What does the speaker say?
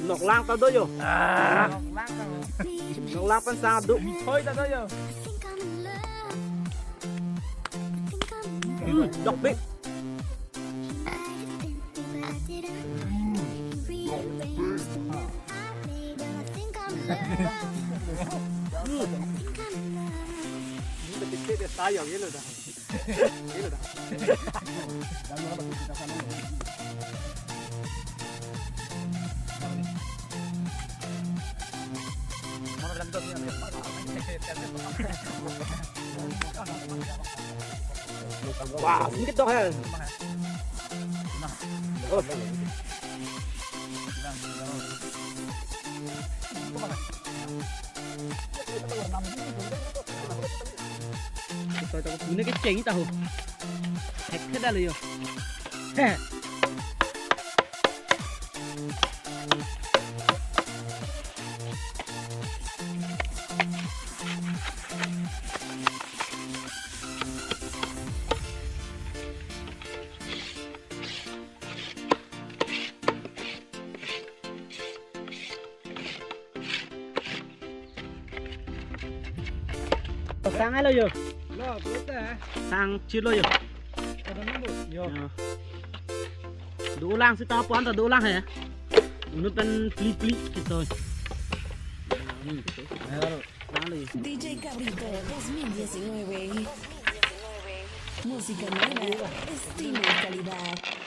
nọc lang tao đôi vô nọc lang pan sao đụng thôi tao đôi vô đọc biết tayo gitu dah. Gitu dah. Wah, sedikit dong ya. Oh. Ini kecing tahu. Hek dah lu yo. Sang ai lo yo? Lo, betul. Sang chilo yo. Yo. Dua lang si tapuan atau dua lang ya? Ini pen pli-pli gitu. DJ Cabrito 2019. Música nueva, estilo y calidad.